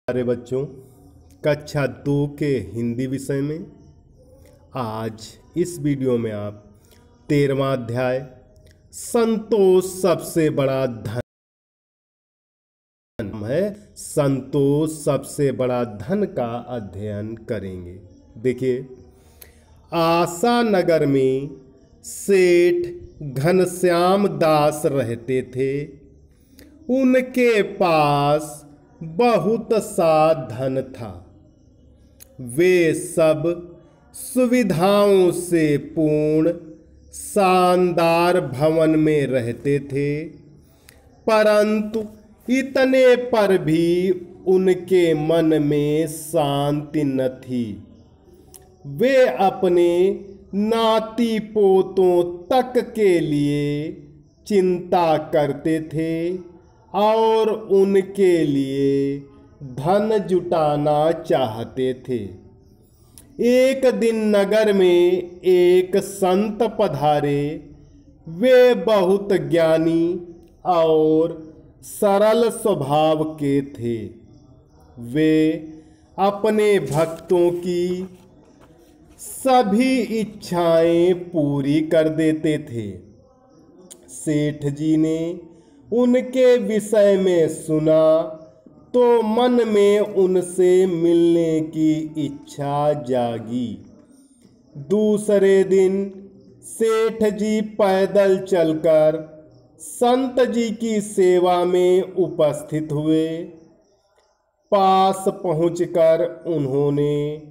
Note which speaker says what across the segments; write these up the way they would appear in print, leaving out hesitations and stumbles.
Speaker 1: प्यारे बच्चों, कक्षा 2 के हिंदी विषय में आज इस वीडियो में आप 13वां अध्याय संतोष सबसे बड़ा धन है। संतोष सबसे बड़ा धन का अध्ययन करेंगे। देखिए, आशा नगर में सेठ घनश्याम दास रहते थे। उनके पास बहुत सा धन था। वे सब सुविधाओं से पूर्ण शानदार भवन में रहते थे, परंतु इतने पर भी उनके मन में शांति न थी। वे अपने नाती पोतों तक के लिए चिंता करते थे और उनके लिए धन जुटाना चाहते थे। एक दिन नगर में एक संत पधारे। वे बहुत ज्ञानी और सरल स्वभाव के थे। वे अपने भक्तों की सभी इच्छाएं पूरी कर देते थे। सेठ जी ने उनके विषय में सुना तो मन में उनसे मिलने की इच्छा जागी। दूसरे दिन सेठ जी पैदल चलकर संत जी की सेवा में उपस्थित हुए। पास पहुंचकर उन्होंने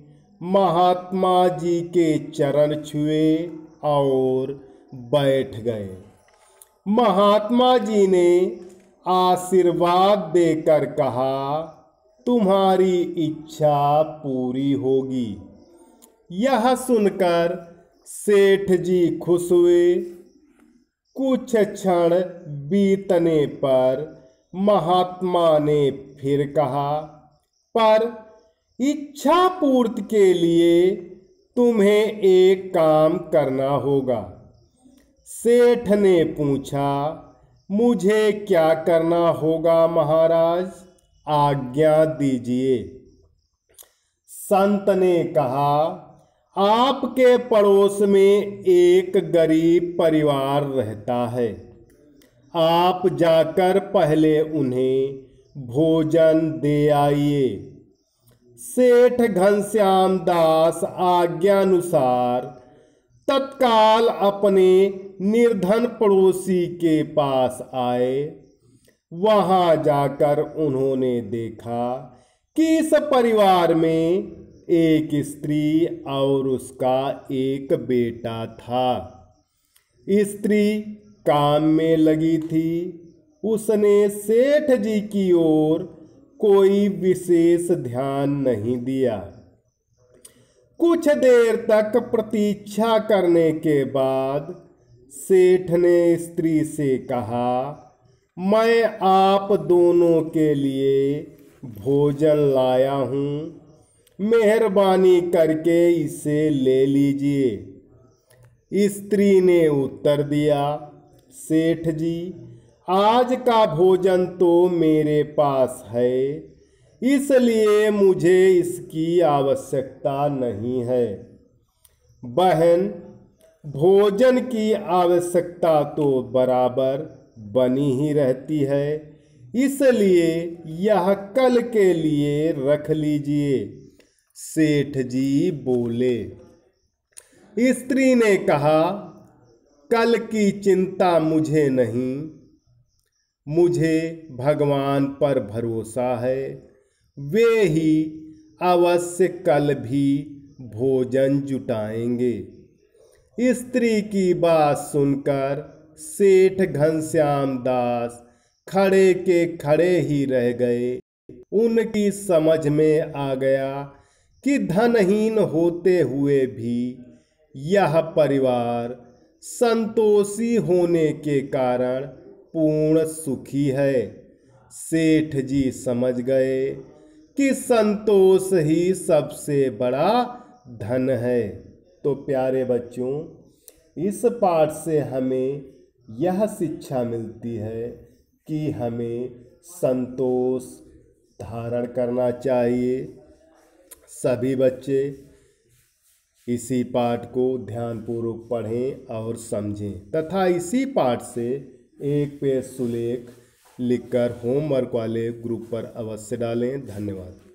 Speaker 1: महात्मा जी के चरण छुए और बैठ गए। महात्मा जी ने आशीर्वाद देकर कहा, तुम्हारी इच्छा पूरी होगी। यह सुनकर सेठ जी खुश हुए। कुछ क्षण बीतने पर महात्मा ने फिर कहा, पर इच्छा पूर्ति के लिए तुम्हें एक काम करना होगा। सेठ ने पूछा, मुझे क्या करना होगा महाराज? आज्ञा दीजिए। संत ने कहा, आपके पड़ोस में एक गरीब परिवार रहता है। आप जाकर पहले उन्हें भोजन दे आइए। सेठ घनश्याम दास आज्ञानुसार तत्काल अपने निर्धन पड़ोसी के पास आए। वहां जाकर उन्होंने देखा कि इस परिवार में एक स्त्री और उसका एक बेटा था। स्त्री काम में लगी थी। उसने सेठ जी की ओर कोई विशेष ध्यान नहीं दिया। कुछ देर तक प्रतीक्षा करने के बाद सेठ ने स्त्री से कहा, मैं आप दोनों के लिए भोजन लाया हूँ, मेहरबानी करके इसे ले लीजिए। स्त्री ने उत्तर दिया, सेठ जी, आज का भोजन तो मेरे पास है, इसलिए मुझे इसकी आवश्यकता नहीं है। बहन, भोजन की आवश्यकता तो बराबर बनी ही रहती है, इसलिए यह कल के लिए रख लीजिए। सेठ जी बोले। स्त्री ने कहा, कल की चिंता मुझे नहीं, मुझे भगवान पर भरोसा है। वे ही अवश्य कल भी भोजन जुटाएंगे। स्त्री की बात सुनकर सेठ घनश्याम दास खड़े के खड़े ही रह गए। उनकी समझ में आ गया कि धनहीन होते हुए भी यह परिवार संतोषी होने के कारण पूर्ण सुखी है। सेठ जी समझ गए कि संतोष ही सबसे बड़ा धन है। तो प्यारे बच्चों, इस पाठ से हमें यह शिक्षा मिलती है कि हमें संतोष धारण करना चाहिए। सभी बच्चे इसी पाठ को ध्यानपूर्वक पढ़ें और समझें तथा इसी पाठ से एक पेज सुलेख लिखकर होमवर्क वाले ग्रुप पर अवश्य डालें। धन्यवाद।